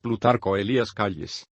Plutarco Elías Calles.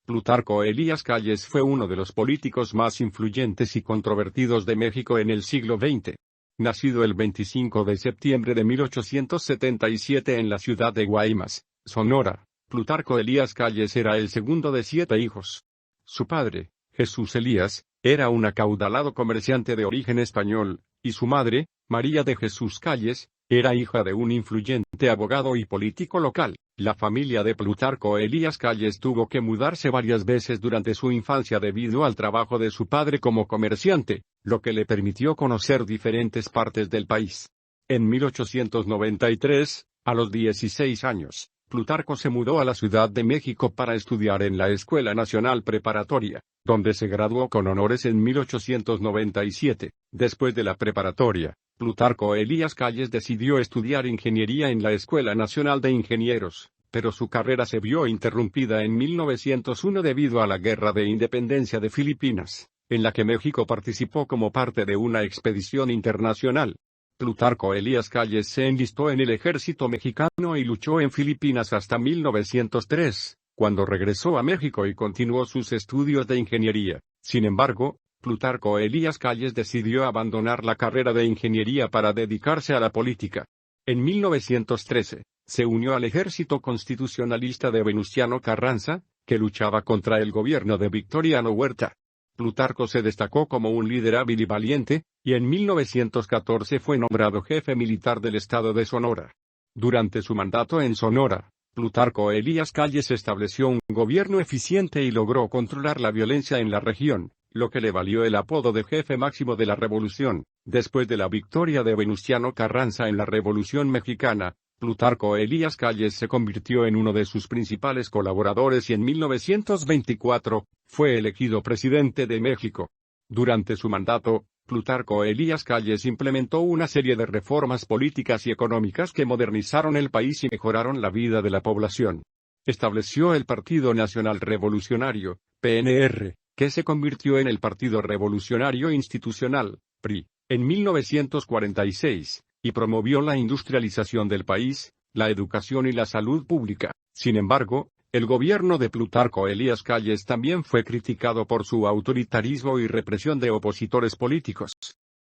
Plutarco Elías Calles fue uno de los políticos más influyentes y controvertidos de México en el siglo XX. Nacido el 25 de septiembre de 1877 en la ciudad de Guaymas, Sonora, Plutarco Elías Calles era el segundo de 7 hijos. Su padre, Jesús Elías, era un acaudalado comerciante de origen español, y su madre, María de Jesús Calles, era hija de un influyente abogado y político local. La familia de Plutarco Elías Calles tuvo que mudarse varias veces durante su infancia debido al trabajo de su padre como comerciante, lo que le permitió conocer diferentes partes del país. En 1893, a los 16 años, Plutarco se mudó a la Ciudad de México para estudiar en la Escuela Nacional Preparatoria, donde se graduó con honores en 1897. Después de la preparatoria, Plutarco Elías Calles decidió estudiar ingeniería en la Escuela Nacional de Ingenieros, pero su carrera se vio interrumpida en 1901 debido a la Guerra de Independencia de Filipinas, en la que México participó como parte de una expedición internacional. Plutarco Elías Calles se enlistó en el ejército mexicano y luchó en Filipinas hasta 1903, cuando regresó a México y continuó sus estudios de ingeniería. Sin embargo, Plutarco Elías Calles decidió abandonar la carrera de ingeniería para dedicarse a la política. En 1913, se unió al ejército constitucionalista de Venustiano Carranza, que luchaba contra el gobierno de Victoriano Huerta. Plutarco se destacó como un líder hábil y valiente, y en 1914 fue nombrado jefe militar del estado de Sonora. Durante su mandato en Sonora, Plutarco Elías Calles estableció un gobierno eficiente y logró controlar la violencia en la región, lo que le valió el apodo de jefe máximo de la revolución. Después de la victoria de Venustiano Carranza en la Revolución Mexicana, Plutarco Elías Calles se convirtió en uno de sus principales colaboradores y en 1924, fue elegido presidente de México. Durante su mandato, Plutarco Elías Calles implementó una serie de reformas políticas y económicas que modernizaron el país y mejoraron la vida de la población. Estableció el Partido Nacional Revolucionario, PNR, que se convirtió en el Partido Revolucionario Institucional, PRI, en 1946, y promovió la industrialización del país, la educación y la salud pública. Sin embargo, el gobierno de Plutarco Elías Calles también fue criticado por su autoritarismo y represión de opositores políticos.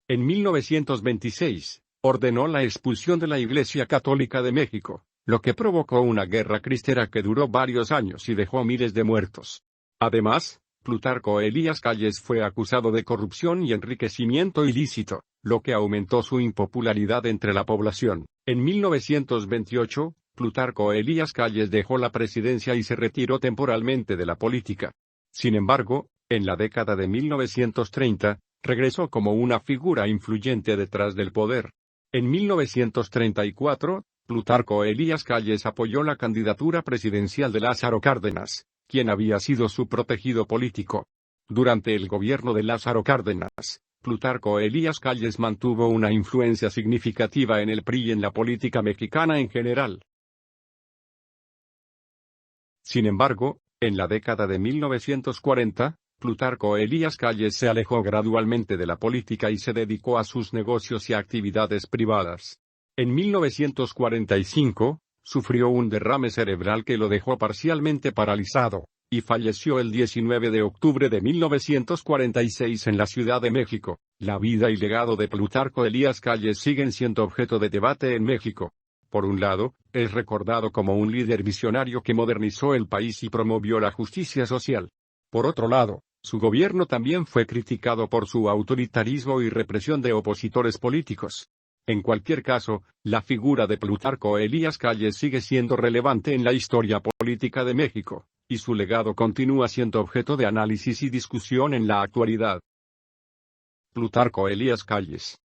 En 1926, ordenó la expulsión de la Iglesia Católica de México, lo que provocó una guerra cristera que duró varios años y dejó miles de muertos. Además, Plutarco Elías Calles fue acusado de corrupción y enriquecimiento ilícito, lo que aumentó su impopularidad entre la población. En 1928, Plutarco Elías Calles dejó la presidencia y se retiró temporalmente de la política. Sin embargo, en la década de 1930, regresó como una figura influyente detrás del poder. En 1934, Plutarco Elías Calles apoyó la candidatura presidencial de Lázaro Cárdenas, quien había sido su protegido político. Durante el gobierno de Lázaro Cárdenas, Plutarco Elías Calles mantuvo una influencia significativa en el PRI y en la política mexicana en general. Sin embargo, en la década de 1940, Plutarco Elías Calles se alejó gradualmente de la política y se dedicó a sus negocios y actividades privadas. En 1945, sufrió un derrame cerebral que lo dejó parcialmente paralizado, y falleció el 19 de octubre de 1946 en la Ciudad de México. La vida y legado de Plutarco Elías Calles siguen siendo objeto de debate en México. Por un lado, es recordado como un líder visionario que modernizó el país y promovió la justicia social. Por otro lado, su gobierno también fue criticado por su autoritarismo y represión de opositores políticos. En cualquier caso, la figura de Plutarco Elías Calles sigue siendo relevante en la historia política de México, y su legado continúa siendo objeto de análisis y discusión en la actualidad. Plutarco Elías Calles.